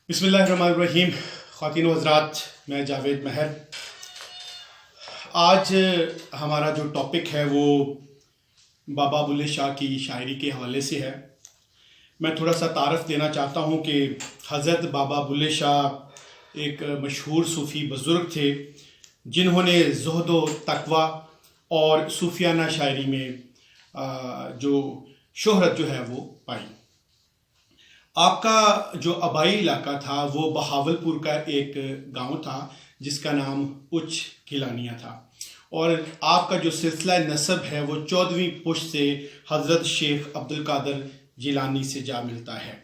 بسم اللہ الرحمن الرحیم. خواتین و حضرات، میں جاوید مہر. آج ہمارا جو ٹاپک ہے وہ بابا بلے شاہ کی شاعری کے حوالے سے ہے. میں تھوڑا سا تعارف دینا چاہتا ہوں کہ حضرت بابا بلے شاہ ایک مشہور صوفی بزرگ تھے جنہوں نے زہد و تقوی اور صوفیانہ شاعری میں جو شہرت جو ہے وہ پائی. آپ کا جو آبائی علاقہ تھا وہ بہاولپور کا ایک گاؤں تھا جس کا نام اچ گیلانیہ تھا، اور آپ کا جو سلسلہ نسب ہے وہ 14ویں پشت سے حضرت شیخ عبدالقادر جیلانی سے جا ملتا ہے.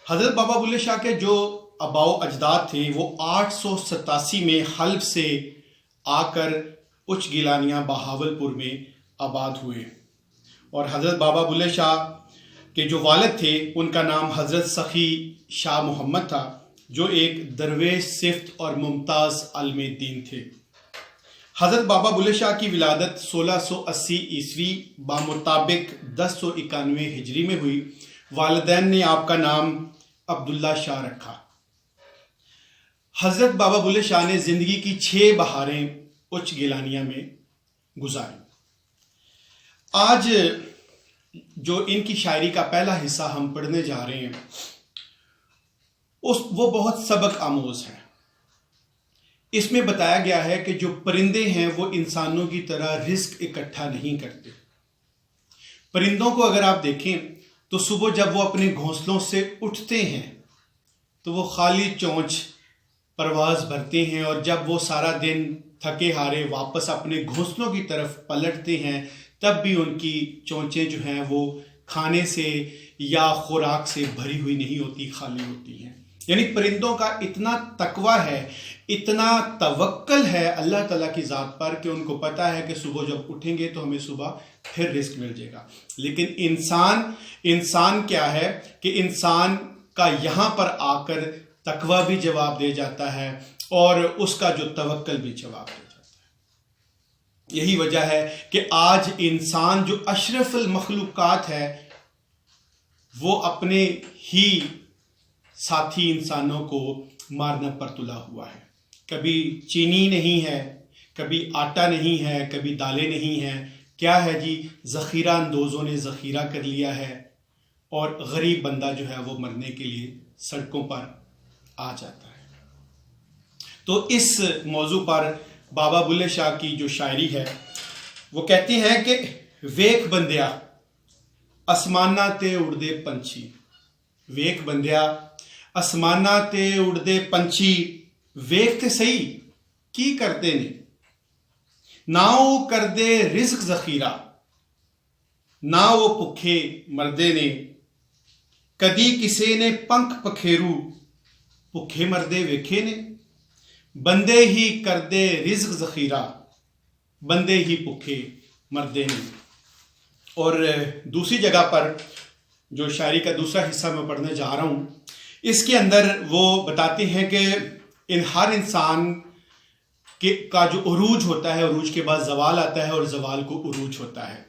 حضرت بابا بلے شاہ کے جو آباء و اجداد تھے وہ 887 میں حلب سے آ کر اچ گیلانیہ بہاولپور میں آباد ہوئے، اور حضرت بابا بلے شاہ کے جو والد تھے ان کا نام حضرت سخی شاہ محمد تھا، جو ایک درویش صفت اور ممتاز عالم دین تھے. حضرت بابا بلے شاہ کی ولادت 1680 عیسوی بمطابق 1091 ہجری میں ہوئی. والدین نے آپ کا نام عبداللہ شاہ رکھا. حضرت بابا بلے شاہ نے زندگی کی 6 بہاریں اچ گیلانیہ میں گزاری. آج جو ان کی شاعری کا پہلا حصہ ہم پڑھنے جا رہے ہیں وہ بہت سبق آموز ہے. اس میں بتایا گیا ہے کہ جو پرندے ہیں وہ انسانوں کی طرح رزق اکٹھا نہیں کرتے. پرندوں کو اگر آپ دیکھیں تو صبح جب وہ اپنے گھونسلوں سے اٹھتے ہیں تو وہ خالی چونچ پرواز بھرتے ہیں، اور جب وہ سارا دن تھکے ہارے واپس اپنے گھونسلوں کی طرف پلٹتے ہیں تب بھی ان کی چونچیں جو ہیں وہ کھانے سے یا خوراک سے بھری ہوئی نہیں ہوتی، خالی ہوتی ہیں. یعنی پرندوں کا اتنا تقوی ہے، اتنا توکل ہے اللہ تعالیٰ کی ذات پر کہ ان کو پتہ ہے کہ صبح جب اٹھیں گے تو ہمیں صبح پھر رزق مل جائے گا. لیکن انسان کیا ہے کہ انسان کا یہاں پر آ کر تقوی بھی جواب دے جاتا ہے اور اس کا جو توکل بھی جواب دے جاتا ہے. یہی وجہ ہے کہ آج انسان جو اشرف المخلوقات ہے وہ اپنے ہی ساتھی انسانوں کو مارنا پر تلا ہوا ہے. کبھی چینی نہیں ہے، کبھی آٹا نہیں ہے، کبھی دالیں نہیں ہیں. کیا ہے جی؟ ذخیرہ اندوزوں نے ذخیرہ کر لیا ہے، اور غریب بندہ جو ہے وہ مرنے کے لیے سڑکوں پر آ جاتا ہے. تو اس موضوع پر بابا بلے شاہ کی جو شاعری ہے وہ کہتی ہیں کہ ویک بندیا آسماناں تے اڑدے پنچھی، ویک بندیا آسماناں تے اڑدے پنچھی، ویک تے سہی کی کرتے نے، نہ وہ کردے رزق ذخیرہ، نہ وہ بھکھے مردے نے، کدی کسے نے پنکھ پکھیرو بھکھے مردے ویکھے نے، بندے ہی کردے رزق ذخیرہ، بندے ہی بھکھے مردے نے. اور دوسری جگہ پر جو شاعری کا دوسرا حصہ میں پڑھنے جا رہا ہوں اس کے اندر وہ بتاتے ہیں کہ ہر انسان کا جو عروج ہوتا ہے، عروج کے بعد زوال آتا ہے اور زوال کو عروج ہوتا ہے.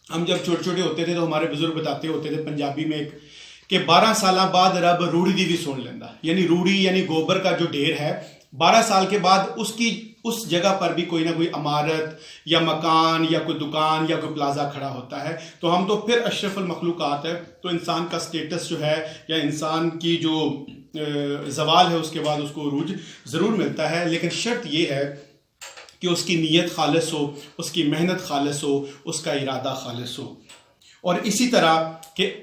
ہم جب چھوٹے چھوٹے ہوتے تھے تو ہمارے بزرگ بتاتے ہوتے تھے پنجابی میں کہ 12 سالہ بعد رب روڑی دی بھی سن لینا. یعنی روڑی یعنی گوبر کا جو ڈھیر ہے، 12 سال کے بعد اس جگہ پر بھی کوئی نہ کوئی عمارت یا مکان یا کوئی دکان یا کوئی پلازا کھڑا ہوتا ہے. تو ہم تو پھر اشرف المخلوقات ہے، تو انسان کا سٹیٹس جو ہے یا انسان کی جو زوال ہے اس کے بعد اس کو عروج ضرور ملتا ہے. لیکن شرط یہ ہے کہ اس کی نیت خالص ہو، اس کی محنت خالص ہو، اس کا ارادہ خالص ہو. اور اسی طرح کہ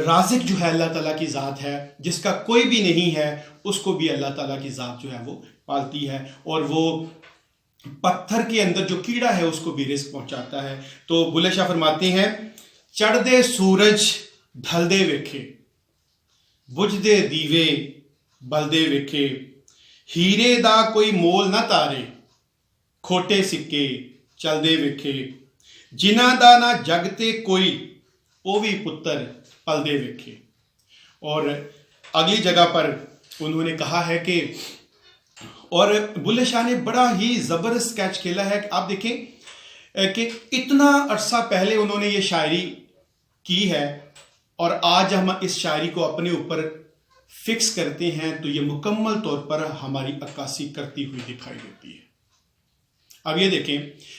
رازق جو ہے اللہ تعالیٰ کی ذات ہے، جس کا کوئی بھی نہیں ہے اس کو بھی اللہ تعالیٰ کی ذات جو ہے وہ پالتی ہے، اور وہ پتھر کے اندر جو کیڑا ہے اس کو بھی رزق پہنچاتا ہے. تو بلے شاہ فرماتے ہیں چڑھ دے سورج ڈھل دے ویکھے، بجھ دے دیوے بلدے ویکھے، ہیرے دا کوئی مول نہ تارے، کھوٹے سکے چل دے ویکھے، جنہ دا نہ جگ تے کوئی، وہ بھی پتر پل دے ویکھے. اور اگلی جگہ پر انہوں نے کہا ہے کہ، اور بلے شاہ نے بڑا ہی زبردست اسکیچ کھیلا ہے کہ آپ دیکھیں کہ اتنا عرصہ پہلے انہوں نے یہ شاعری کی ہے، اور آج ہم اس شاعری کو اپنے اوپر فکس کرتے ہیں تو یہ مکمل طور پر ہماری عکاسی کرتی ہوئی دکھائی دیتی ہے۔ اب یہ دیکھیں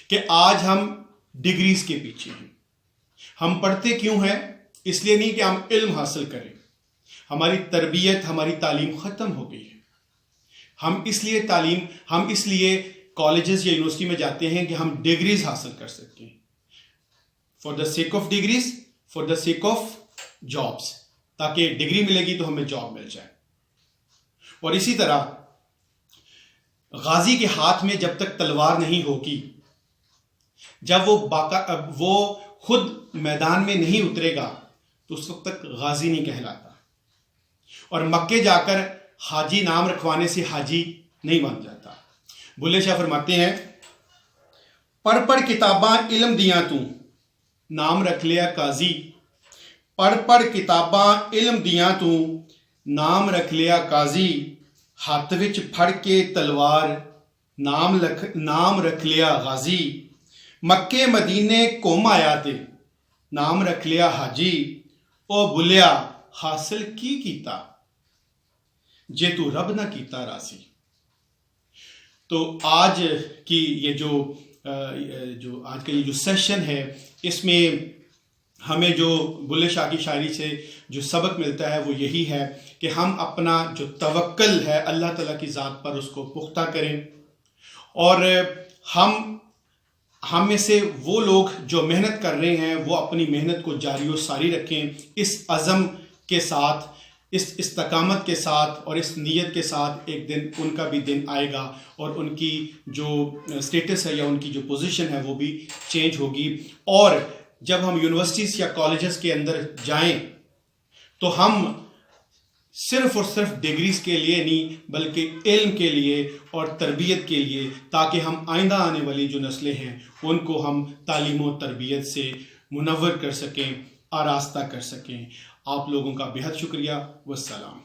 کہ آج ہم ڈگریز کے پیچھے ہیں۔ ہم پڑھتے کیوں ہیں؟ اس لیے نہیں کہ ہم علم حاصل کریں، ہماری تربیت، ہماری تعلیم ختم ہو گئی ہے۔ ہم اس لیے کالجز یا یونیورسٹی میں جاتے ہیں کہ ہم ڈگریز حاصل کر سکیں، for the sake of degrees, for the sake of jobs, تاکہ ڈگری ملے گی تو ہمیں جاب مل جائے۔ اور اسی طرح غازی کے ہاتھ میں جب تک تلوار نہیں ہوگی، جب وہ خود میدان میں نہیں اترے گا تو اس وقت تک غازی نہیں کہلاتا۔ اور مکے جا کر حاجی نام رکھوانے سے حاجی نہیں بن جاتا۔ بلے شاہ فرماتے ہیں، پڑھ پڑھ کتاباں علم دیاں تو نام رکھ لیا قاضی، پڑھ پڑھ کتاباں علم دیاں تو نام رکھ لیا قاضی، ہاتھ وچ پھڑ کے تلوار نام رکھ لیا غازی، مکے مدینے گھوم آیا تے نام رکھ لیا حاجی، او بلیا حاصل کی کیتا جے تو رب نہ کیتا راضی۔ تو آج کی یہ جو آج کا یہ جو سیشن ہے، اس میں ہمیں جو بلے شاہ کی شاعری سے جو سبق ملتا ہے وہ یہی ہے کہ ہم اپنا جو توکل ہے اللہ تعالیٰ کی ذات پر اس کو پختہ کریں، اور ہم میں سے وہ لوگ جو محنت کر رہے ہیں وہ اپنی محنت کو جاری و ساری رکھیں، اس عزم کے ساتھ، اس استقامت کے ساتھ اور اس نیت کے ساتھ۔ ایک دن ان کا بھی دن آئے گا اور ان کی جو سٹیٹس ہے یا ان کی جو پوزیشن ہے وہ بھی چینج ہوگی، اور جب ہم یونیورسٹیز یا کالجز کے اندر جائیں تو ہم صرف اور صرف ڈگریز کے لیے نہیں بلکہ علم کے لیے اور تربیت کے لیے، تاکہ ہم آئندہ آنے والی جو نسلیں ہیں ان کو ہم تعلیم و تربیت سے منور کر سکیں، آراستہ کر سکیں۔ آپ لوگوں کا بہت شکریہ، والسلام۔